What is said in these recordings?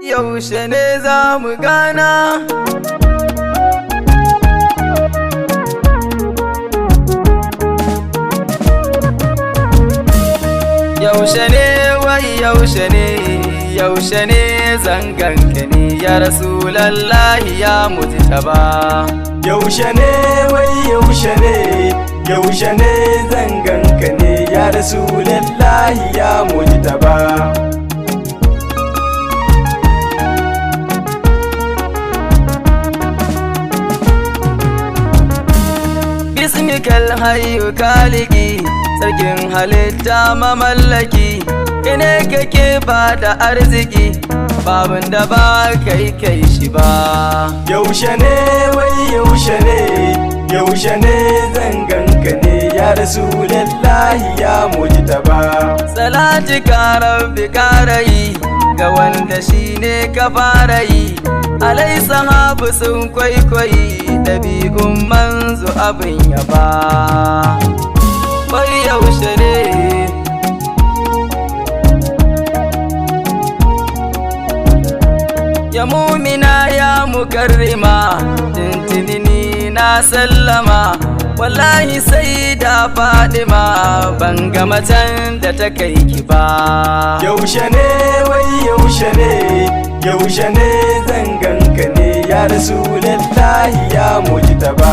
yaushe ne za mu gana? Yaushe ne wai yaushe ne zanganka ne ya Rasulallahi ya mujtaba. Yaushe ne wai yaushe ne zanganka ne ya Rasulallahi ya mujtaba. Bismikal hayyu kaliki, sarkin halitta mamallaki, kene kake bada arziki, babin da ba kai shi ba. Yaushe ne wai yaushe ne zanganka ne ya Rasulallahi ya mujtaba. Salati ka rabbi karayi ga wanda shine ka fara yi, alai sahabu sun kwaikwayi ɗabi'un manzo abin yaba. Wai yaushe ne ya mumina ya mukarrima, tintinini na sallama, wallahi sai da Fadima ban ga macen da ta kai ki ba. Yaushe ne wai yaushe ne zanganka ne ya Rasulallahi ya mujtaba.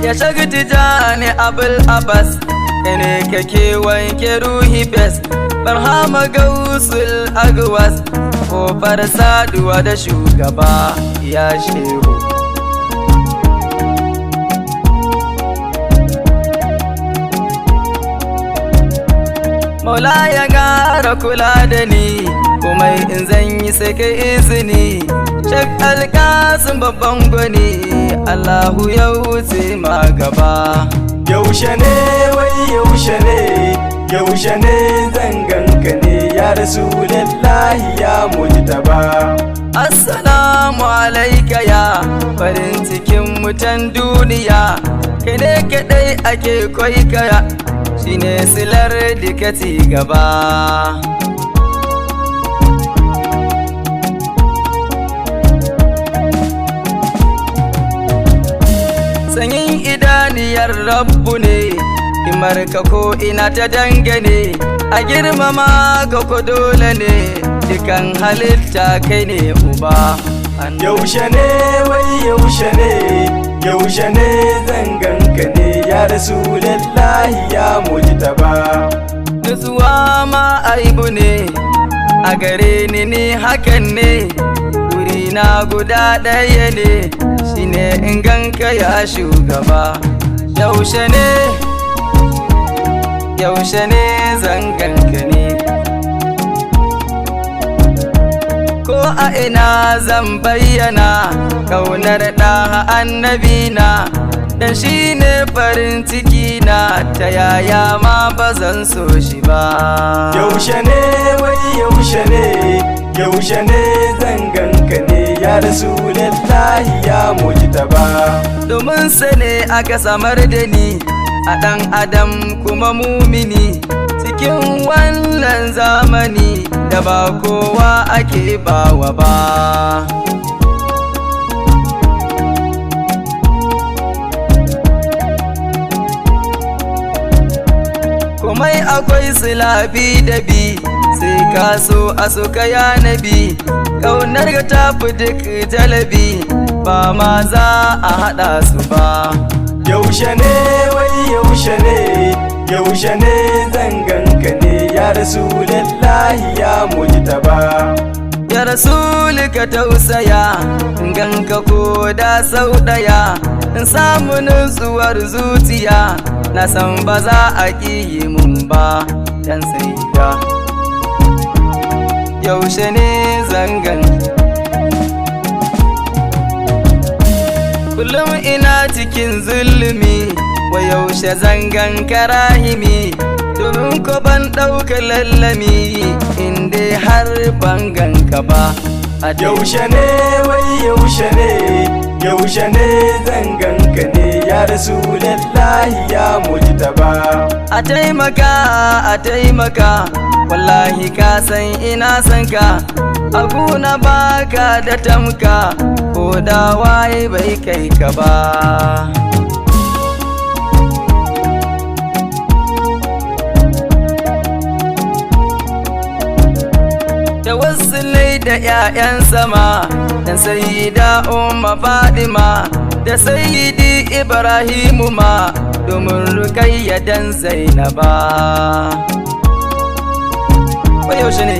Ya shagti jani abul abbas, kene kake wanke ruhi fes, barhama gausul agwas, kofar saduwa da shugaba ya shehu. Maula ya gara kula da ni, kuma in zan yi sai kai izini. Shek alkasin babban gwani, Allahu ya wuce ma gaba. Yaushe ne wai yaushe ne zanganka ne ya Rasulallahi ya mujtaba. Assalamu alaika ya farin cikin mutan duniya, kai ne kadai ake kwaikwaya, shine silar dikati gaba. Sanyin idaniyar rabbu ne, himarka ko ina ta dangane, a girmama ka ko dole ne, dukan halitta kai ne uba. Yaushe ne wai yaushe ne zanganka ne ya Rasulallahi ya mujtaba. Nutsuwa ma aibu ne, a gare ni hakan ne, wurina guda ɗaya ne, shine in ganka ya shugaba. Yaushe ne zanganka ne, ko a ina zan bayyana kaunar ɗaha annabina, dan shine farin ciki na, ta yaya ma bazan so shi ba. Yaushe ne wai yaushe ne zanganka ne ya Rasulallahi ya mujtaba. Domin sane aka samar da ni, a ɗan adam kuma mumini, cikin wannan zamani da ba kowa ake bawa ba. Komai akwai silabi da bi, sai ka so a suka ya nabi, ƙaunar ga tafi duk jalabi, ba ma za a haɗa su ba. Yaushe ne wai yaushe ne zanganka ne ya Rasulallahi ya mujtaba. Ya Rasulu ka tausaya, in ganka ko da sau ɗaya, in samu nutsuwar zuciya, na san ba za a ƙiyi mun ba, dan saida. Yaushe ne zangan kullum ina cikin zulumi, wa yaushe zangan karahimi, domin ko ban ɗauka lallami, inda har ban ganka ba. Yaushe ne wai yaushe ne zan ganka ne ya rasulallahi ya mujtaba. A taimaka wallahi ka san ina san ka, abuna baka da tamka ko da waye bai kai ka ba. Tawassulai da 'ya'yan sama dan sayyida Umma Fadima da sayyidi Ibrahimu ma domin Rukayya dan Zainaba. Wai yaushe ne?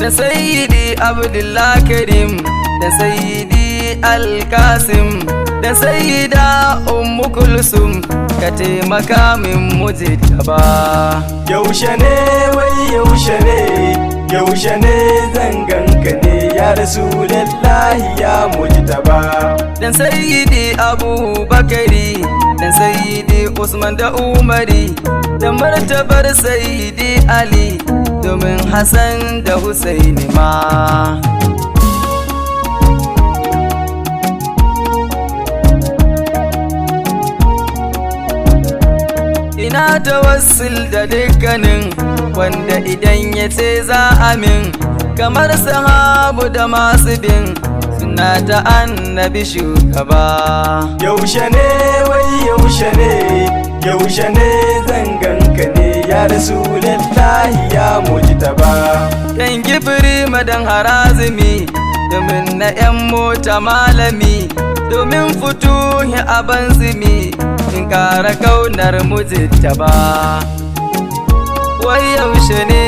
Da sayyidi Abdullah Karim da sayyidi Al-Qasim da sayyida Ummu Kulsum ka taimaka min mujtaba. Yaushe ne wai yaushe ne, yaushe ne zan ganka ne ya rasulallahi ya mujtaba. Dan sayyidi Abubakari dan sayyidi Usman da Umari da martabar sayyidi Ali domin Hassan da Husaini ma. Ina tawassul da dukkanin wanda idan ya ce za amin, kamar sahabu da masu bin suna ta annabi shugaba. Yaushe ne wai yaushe ne, yaushe ne zan ganka ne ya rasulallahi ya mujtaba. Dan gibiri madan harazimi domin na 'yan mota malami, domin futuhi aban zimi in kara kaunar mujtaba. Wai yaushe ne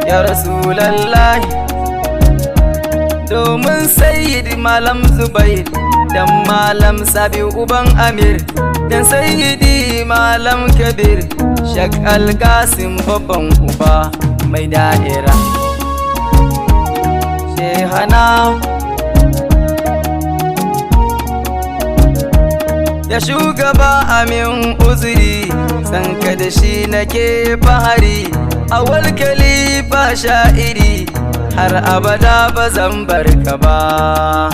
ya rasulallahi, domin sayyidi malam Zubair dan malam Sabi uban Amir dan sayyidi malam Kabir Shak Al-Qasim babban uba mai da'ira. Shehana ya shugaba amin uzuri, sanka da shi nake fahari, awal khalifa sha'iri har abada ba zan barka ba.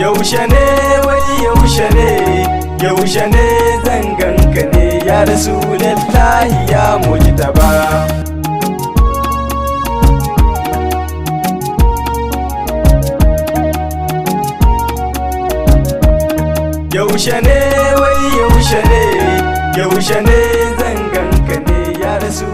Yaushe ne wai yaushe ne, yaushe ne zan ganka ne ya rasulallahi ya mujtaba. Yaushe ne wai yaushe ne, yaushe ne zan ganka ne ya rasu